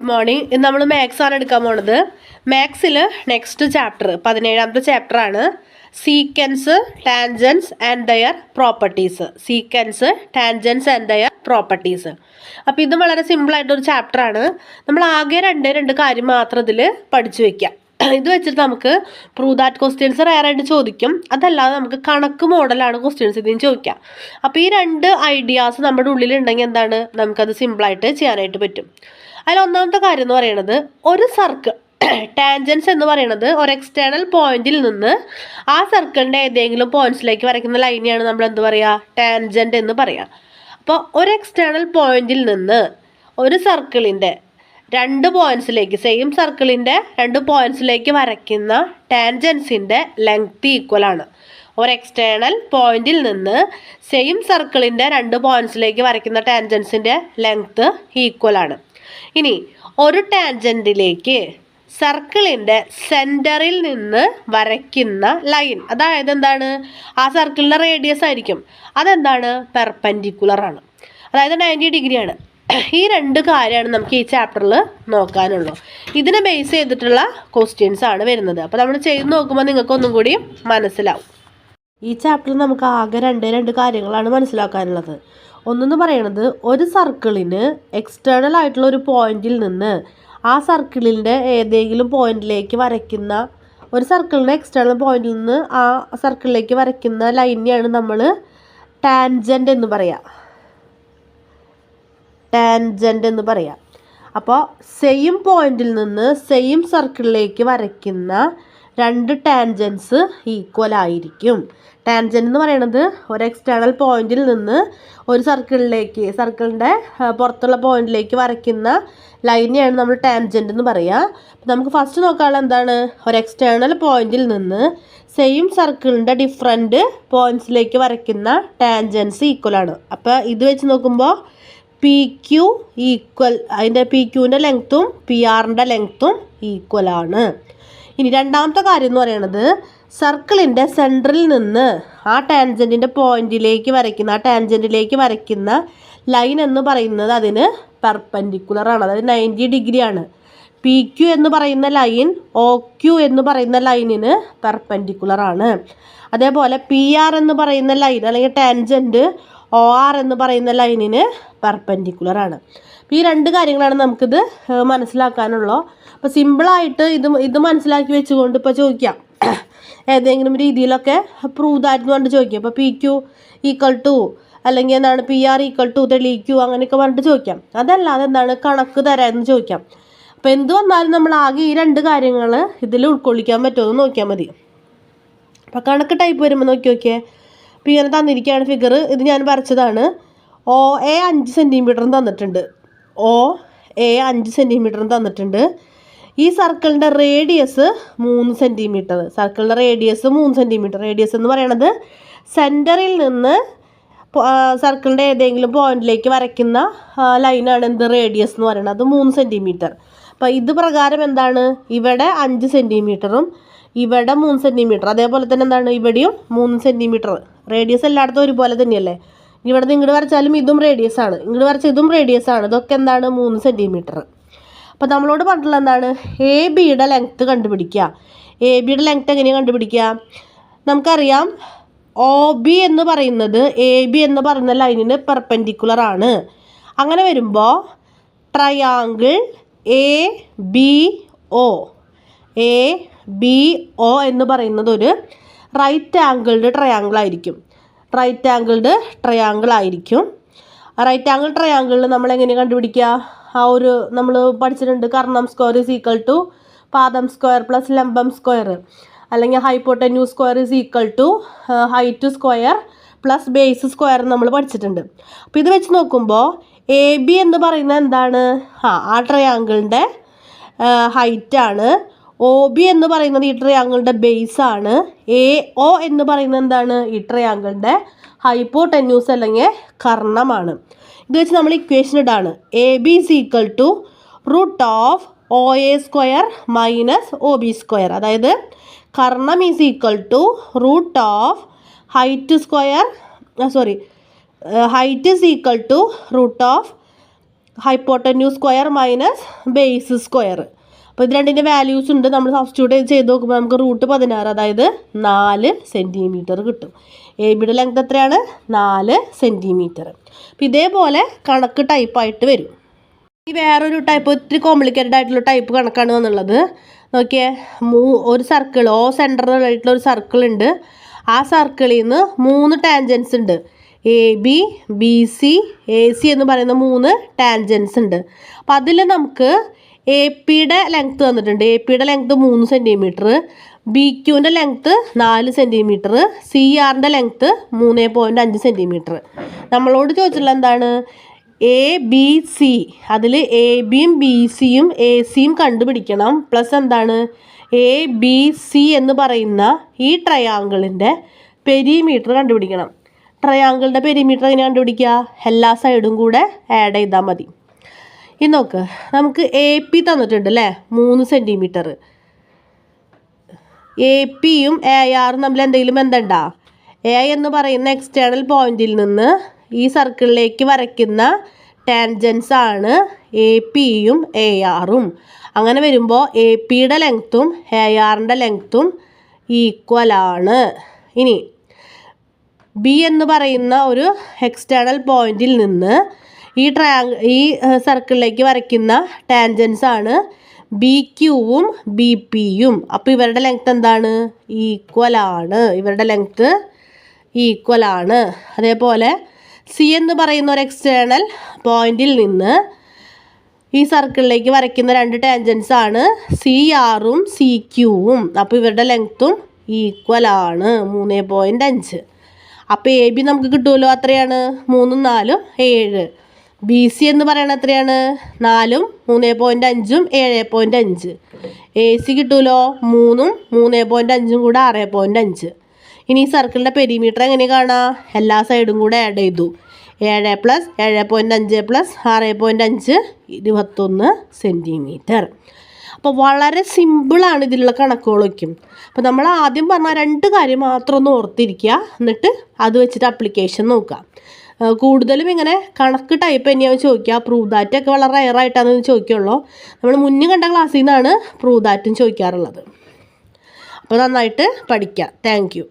Morning. ഇന്ന് നമ്മൾ maths ആണ് എടുക്കാൻ പോണത്. മാത്സിൽ നെക്സ്റ്റ് ചാപ്റ്റർ 17ാമത്തെ ചാപ്റ്റർ ആണ് sequence, tangents and their properties. Sequence, tangents and their properties. അപ്പോൾ ഇത് വളരെ സിമ്പിളായിട്ടൊരു ചാപ്റ്ററാണ്. നമ്മൾ ആകെ രണ്ട് കാര്യം മാത്രം ഇതിൽ പഠിച്ചു വയ്ക്കാം. ഇത് വെച്ചിട്ട് നമുക്ക് പ്രൂവ് ദാറ്റ് ക്വസ്റ്റ്യൻസ് റയറായിട്ട് ചോദിക്കും. അതല്ലാതെ നമുക്ക് കണക്ക് മോഡലാണ് ക്വസ്റ്റ്യൻസ് ഇതിന് ചോദിക്കാം. അപ്പോൾ ഈ രണ്ട് ഐഡിയാസ് നമ്മുടെ ഉള്ളിലുണ്ടെങ്കിൽ എന്താണ്, നമുക്കത് സിമ്പിളായിട്ട് ചെയ്യാനായിട്ട് പറ്റും. അതിൽ ഒന്നാമത്തെ കാര്യം എന്ന് പറയുന്നത്, ഒരു സർക്കിൾ ടാൻജൻസ് എന്ന് പറയുന്നത് ഒരു എക്സ്റ്റേണൽ പോയിന്റിൽ നിന്ന് ആ സർക്കിളിൻ്റെ ഏതെങ്കിലും പോയിന്റ്സിലേക്ക് വരയ്ക്കുന്ന ലൈനെയാണ് നമ്മൾ എന്ത് പറയുക, ടാൻജൻറ്റ് എന്ന് പറയുക. അപ്പോൾ ഒരു എക്സ്റ്റേണൽ പോയിന്റിൽ നിന്ന് ഒരു സർക്കിളിൻ്റെ രണ്ട് പോയിന്റ്സിലേക്ക്, സെയിം സർക്കിളിൻ്റെ രണ്ട് പോയിന്റ്സിലേക്ക് വരയ്ക്കുന്ന ടാൻജൻസിൻ്റെ ലെങ്ത് ഈക്വലാണ്. ഒരു എക്സ്റ്റേണൽ പോയിന്റിൽ നിന്ന് സെയിം സർക്കിളിൻ്റെ രണ്ട് പോയിന്റ്സിലേക്ക് വരയ്ക്കുന്ന ടാൻജൻസിൻ്റെ ലെങ്ത് ഈക്വലാണ്. ഇനി ഒരു ടാൻജൻറ്റിലേക്ക് സർക്കിളിൻ്റെ സെൻറ്ററിൽ നിന്ന് വരയ്ക്കുന്ന ലൈൻ, അതായത് എന്താണ്, ആ സർക്കിളിൻ്റെ റേഡിയസ് ആയിരിക്കും, അതെന്താണ്, പെർപെൻഡിക്കുലർ ആണ്, അതായത് 90 ഡിഗ്രിയാണ്. ഈ രണ്ട് കാര്യമാണ് നമുക്ക് ഈ ചാപ്റ്ററിൽ നോക്കാനുള്ളൂ. ഇതിനെ ബേസ് ചെയ്തിട്ടുള്ള ക്വസ്റ്റ്യൻസ് ആണ് വരുന്നത്. അപ്പോൾ നമ്മൾ ചെയ്ത് നോക്കുമ്പോൾ നിങ്ങൾക്കൊന്നും കൂടി മനസ്സിലാവും. ഈ ചാപ്റ്ററിൽ നമുക്ക് ആകെ രണ്ട് കാര്യങ്ങളാണ് മനസ്സിലാക്കാനുള്ളത്. ഒന്നെന്ന് പറയുന്നത്, ഒരു സർക്കിളിന് എക്സ്റ്റേണൽ ആയിട്ടുള്ള ഒരു പോയിന്റിൽ നിന്ന് ആ സർക്കിളിൻ്റെ ഏതെങ്കിലും പോയിന്റിലേക്ക് വരയ്ക്കുന്ന, ഒരു സർക്കിളിൻ്റെ എക്സ്റ്റേണൽ പോയിന്റിൽ നിന്ന് ആ സർക്കിളിലേക്ക് വരയ്ക്കുന്ന ലൈനെയാണ് നമ്മൾ ടാൻജൻറ്റ് എന്ന് പറയുക. ടാൻജൻറ്റ് എന്ന് പറയാം. അപ്പോൾ സെയിം പോയിന്റിൽ നിന്ന് സെയിം സർക്കിളിലേക്ക് വരയ്ക്കുന്ന രണ്ട് ടാൻജൻസ് ഈക്വൽ ആയിരിക്കും. ടാൻജൻറ്റ് എന്ന് പറയുന്നത് ഒരു എക്സ്റ്റേണൽ പോയിന്റിൽ നിന്ന് ഒരു സർക്കിളിലേക്ക്, സർക്കിളിൻ്റെ പുറത്തുള്ള പോയിന്റിലേക്ക് വരയ്ക്കുന്ന ലൈനെയാണ് നമ്മൾ ടാൻജൻറ്റ് എന്ന് പറയുക. അപ്പോൾ നമുക്ക് ഫസ്റ്റ് നോക്കാനുള്ള എന്താണ്, ഒരു എക്സ്റ്റേണൽ പോയിന്റിൽ നിന്ന് സെയിം സർക്കിളിൻ്റെ ഡിഫറെൻറ്റ് പോയിന്റ്സിലേക്ക് വരയ്ക്കുന്ന ടാൻജൻസ് ഈക്വലാണ്. അപ്പോൾ ഇത് വെച്ച് നോക്കുമ്പോൾ പി ക്യു ഈക്വൽ, അതിൻ്റെ പി ക്യൂവിൻ്റെ ലെങ്ത്തും പി ആറിൻ്റെ ലെങ്ത്തും ഈക്വലാണ്. ഇനി രണ്ടാമത്തെ കാര്യം എന്ന് പറയുന്നത്, സർക്കിളിൻ്റെ സെൻറ്ററിൽ നിന്ന് ആ ടാൻജൻറ്റിൻ്റെ പോയിന്റിലേക്ക് വരയ്ക്കുന്ന, ആ ടാൻജൻറ്റിലേക്ക് വരയ്ക്കുന്ന ലൈൻ എന്ന് പറയുന്നത് അതിന് പെർപെൻഡിക്കുലറാണ്, അതായത് 90 ഡിഗ്രിയാണ്. പി ക്യു എന്ന് പറയുന്ന ലൈൻ ഒ ക്യു എന്ന് പറയുന്ന ലൈനിന് പെർപെൻഡിക്കുലറാണ്. അതേപോലെ പി ആർ എന്ന് പറയുന്ന ലൈൻ അല്ലെങ്കിൽ ടാൻജൻറ്റ് ഒ ആർ എന്ന് പറയുന്ന ലൈനിന് പെർപെൻഡിക്കുലറാണ്. അപ്പോൾ ഈ രണ്ട് കാര്യങ്ങളാണ് നമുക്കിത് മനസ്സിലാക്കാനുള്ളൂ. അപ്പോൾ സിമ്പിളായിട്ട് ഇത് മനസ്സിലാക്കി വെച്ചുകൊണ്ട് ഇപ്പോൾ ചോദിക്കാം, ഏതെങ്കിലും രീതിയിലൊക്കെ പ്രൂവ് ദാറ്റ് പറഞ്ഞിട്ട് ചോദിക്കാം. ഇപ്പോൾ പി ക്യു ഈക്വൽ ടു അല്ലെങ്കിൽ എന്താണ് പി ആർ ഈക്വൽ ടു തെളിയിക്കൂ അങ്ങനെയൊക്കെ പറഞ്ഞിട്ട് ചോദിക്കാം. അതല്ലാതെ എന്താണ് കണക്ക് തരാമെന്ന് ചോദിക്കാം. അപ്പോൾ എന്ത് വന്നാലും നമ്മൾ ആകെ ഈ രണ്ട് കാര്യങ്ങൾ ഇതിൽ ഉൾക്കൊള്ളിക്കാൻ പറ്റുമോ എന്ന് നോക്കിയാൽ മതി. അപ്പോൾ കണക്ക് ടൈപ്പ് വരുമ്പോൾ നോക്കിയേ. അപ്പോൾ ഇങ്ങനെ തന്നിരിക്കുകയാണ് ഫിഗർ. ഇത് ഞാൻ വരച്ചതാണ്. ഒ എ 5 സെൻറ്റിമീറ്ററും തന്നിട്ടുണ്ട്, ഒ എ 5 സെൻറ്റിമീറ്ററും തന്നിട്ടുണ്ട്. ഈ സർക്കിളിൻ്റെ റേഡിയസ് 3 സെൻറ്റിമീറ്റർ. സർക്കിളിൻ്റെ റേഡിയസ് 3 സെൻറ്റിമീറ്റർ. റേഡിയസ് എന്ന് പറയുന്നത് സെൻറ്ററിൽ നിന്ന് സർക്കിളിൻ്റെ ഏതെങ്കിലും പോയിന്റിലേക്ക് വരയ്ക്കുന്ന ലൈനാണ് എന്ത്, റേഡിയസ് എന്ന് പറയുന്നത്. അത് 3 സെൻറ്റിമീറ്റർ. അപ്പോൾ ഇത് പ്രകാരം എന്താണ്, ഇവിടെ 5 സെൻറ്റിമീറ്ററും ഇവിടെ 3 സെൻറ്റിമീറ്റർ. അതേപോലെ തന്നെ എന്താണ്, ഇവിടെയും 3 സെൻറ്റിമീറ്റർ. റേഡിയസ് എല്ലായിടത്തും ഒരുപോലെ തന്നെയല്ലേ. ഇവിടെ ഇങ്ങോട്ട് വരച്ചാലും ഇതും റേഡിയസ് ആണ്, ഇങ്ങോട്ട് വരച്ചാൽ ഇതും റേഡിയസ് ആണ്. ഇതൊക്കെ എന്താണ്, 3 സെൻറ്റിമീറ്റർ. അപ്പോൾ നമ്മളോട് പറഞ്ഞിട്ടുള്ള എന്താണ്, എ ബിയുടെ ലെങ്ത്ത് കണ്ടുപിടിക്കുക. എ ബിയുടെ ലെങ്ത്ത് എങ്ങനെയാണ് കണ്ടുപിടിക്കുക, നമുക്കറിയാം ഒ ബി എന്ന് പറയുന്നത് എ ബി എന്ന് പറയുന്ന ലൈനിന് പെർപെൻഡിക്കുലർ ആണ്. അങ്ങനെ വരുമ്പോൾ triangle A B O, A B O എന്ന് പറയുന്നത് ഒരു റൈറ്റ് ആംഗിൾഡ് ട്രയാങ്കിൾ ആയിരിക്കും. റൈറ്റ് ആംഗിൾഡ് ട്രയാങ്കിൾ ആയിരിക്കും. റൈറ്റ് ആംഗിൾ ട്രയാങ്കിളിൽ നമ്മൾ എങ്ങനെ കണ്ടുപിടിക്കുക, ആ ഒരു നമ്മൾ പഠിച്ചിട്ടുണ്ട്, കർണം സ്ക്വയർ ഈസ് ഈക്വൽ ടു പാദം സ്ക്വയർ പ്ലസ് ലംബം സ്ക്വയർ, അല്ലെങ്കിൽ hypotenuse square is equal to height square plus base square നമ്മൾ പഠിച്ചിട്ടുണ്ട്. അപ്പോൾ ഇത് വെച്ച് നോക്കുമ്പോൾ എ ബി എന്ന് പറയുന്നത് എന്താണ്, ആ ട്രയാങ്കിളിൻ്റെ ഹൈറ്റാണ്. ഒ ബി എന്ന് പറയുന്നത് ഈ ട്രയാങ്കിളിൻ്റെ ബേസ് ആണ്. എ ഒ എന്ന് പറയുന്നത് എന്താണ്, ഈ ട്രയാങ്കിളിൻ്റെ ഹൈപ്പോട്ടന്യൂസ് അല്ലെങ്കിൽ കർണമാണ്. ഇത് വെച്ച് നമ്മൾ ഇക്വേഷൻ ഇടാണ്, A B is equal to root of O A square minus O B square. അതായത് കർണം is equal to root of height is equal to root of hypotenuse square minus base square. അപ്പോൾ ഇത് രണ്ടിൻ്റെ values ഉണ്ട്. നമ്മൾ substitute ചെയ്ത് നോക്കുമ്പോൾ നമുക്ക് റൂട്ട് 16 അതായത് 4 സെൻറ്റിമീറ്റർ കിട്ടും. എ ബിയുടെ ലെങ്ത് എത്രയാണ്? 4 സെൻറ്റിമീറ്റർ. അപ്പോൾ ഇതേപോലെ കണക്ക് ടൈപ്പായിട്ട് വരും. ഈ വേറൊരു ടൈപ്പ് ഇത്തിരി കോംപ്ലിക്കേറ്റഡ് ആയിട്ടുള്ള ടൈപ്പ് കണക്കാണ് വന്നുള്ളത്. നോക്കിയേ, ഒരു സർക്കിൾ സെൻറ്ററിലായിട്ടുള്ള ഒരു സർക്കിൾ ഉണ്ട്. ആ സർക്കിളിൽ നിന്ന് 3 ടാൻജൻസ് ഉണ്ട്. A B B C A C എന്ന് പറയുന്ന 3 ടാൻജൻസ് ഉണ്ട്. അപ്പം അതിൽ നമുക്ക് എ പിയുടെ ലെങ്ത്ത് തന്നിട്ടുണ്ട്. എ പിയുടെ ലെങ്ത്ത് 3 സെൻറ്റിമീറ്റർ, ബി ക്യൂവിൻ്റെ ലെങ്ത്ത് 4 സെൻറ്റിമീറ്റർ, സി ആറിൻ്റെ ലെങ്ത്ത് 3.5 സെൻറ്റിമീറ്റർ. നമ്മളോട് ചോദിച്ചിട്ടുള്ള എന്താണ്? എ ബി സി, അതിൽ എ ബിയും ബി സിയും എ സിയും കണ്ടുപിടിക്കണം. പ്ലസ് എന്താണ്? എ ബി സി എന്ന് പറയുന്ന ഈ ട്രയാങ്കിളിൻ്റെ പെരിമീറ്റർ കണ്ടുപിടിക്കണം. ട്രയാങ്കിളിൻ്റെ പെരിമീറ്റർ എങ്ങനെ കണ്ടുപിടിക്കുക? എല്ലാ സൈഡും കൂടെ ആഡ് ചെയ്താൽ മതി. ഇനി നോക്ക്, നമുക്ക് എ പി തന്നിട്ടുണ്ട് അല്ലേ, 3 സെൻറ്റിമീറ്റർ. എ പിയും എ ആറും തമ്മിൽ എന്തെങ്കിലും ബന്ധമുണ്ടോ? എ എന്ന് പറയുന്ന എക്സ്റ്റേണൽ പോയിന്റിൽ നിന്ന് ഈ സർക്കിളിലേക്ക് വരയ്ക്കുന്ന ടാൻജൻസ് ആണ് എ പിയും എ ആറും. അങ്ങനെ വരുമ്പോൾ എ പിയുടെ ലെങ്ത്തും എ ആറിൻ്റെ ലെങ്ത്തും ഈക്വലാണ്. ഇനി ബി എന്ന് പറയുന്ന ഒരു എക്സ്റ്റേണൽ പോയിന്റിൽ നിന്ന് ഈ സർക്കിളിലേക്ക് വരയ്ക്കുന്ന ടാൻജൻസ് ആണ് ബി ക്യൂവും ബി പിയും. അപ്പോൾ ഇവരുടെ ലെങ്ത്ത് എന്താണ്? ഈക്വലാണ്. ഇവരുടെ ലെങ്ത്ത് ഈക്വലാണ്. അതേപോലെ സി എന്ന് പറയുന്ന ഒരു എക്സ്റ്റേണൽ പോയിന്റിൽ നിന്ന് ഈ സർക്കിളിലേക്ക് വരയ്ക്കുന്ന 2 ടാൻജൻസ് ആണ് സി ആറും സി ക്യൂവും. അപ്പോൾ ഇവരുടെ ലെങ്ത്തും ഈക്വലാണ്, 3.5. അപ്പോൾ എ ബി നമുക്ക് കിട്ടുമല്ലോ. അത്രയാണ് 3 4 7. ബി സി എന്ന് പറയുന്നത് എത്രയാണ്? 4 3.5 7.5. എ സി കിട്ടുമല്ലോ, 3 3.5 കൂടെ 6.5. ഇനി ഈ സർക്കിളിൻ്റെ പെരിമീറ്റർ എങ്ങനെ കാണാം? എല്ലാ സൈഡും കൂടെ ആഡ് ചെയ്തു. 7 + 7.5 + 6.5 21 സെൻറ്റിമീറ്റർ. അപ്പോൾ വളരെ സിമ്പിളാണ് ഇതിലുള്ള കണക്കുകളൊക്കെ. അപ്പോൾ നമ്മൾ ആദ്യം പറഞ്ഞ 2 കാര്യം മാത്രം ഒന്ന് ഓർത്തിരിക്കുക, എന്നിട്ട് അത് വെച്ചിട്ട് അപ്ലിക്കേഷൻ നോക്കാം. കൂടുതലും ഇങ്ങനെ കണക്ക് ടൈപ്പ് തന്നെയാണ് ചോദിക്കുക. പ്രൂവ് ദാറ്റൊക്കെ വളരെ റയറായിട്ടാണ് ചോദിക്കുള്ളൂ. നമ്മൾ മുന്നേ കണ്ട ക്ലാസ്സിൽ നിന്നാണ് പ്രൂവ് ദാറ്റും ചോദിക്കാറുള്ളത്. അപ്പോൾ നന്നായിട്ട് പഠിക്കുക. Thank you.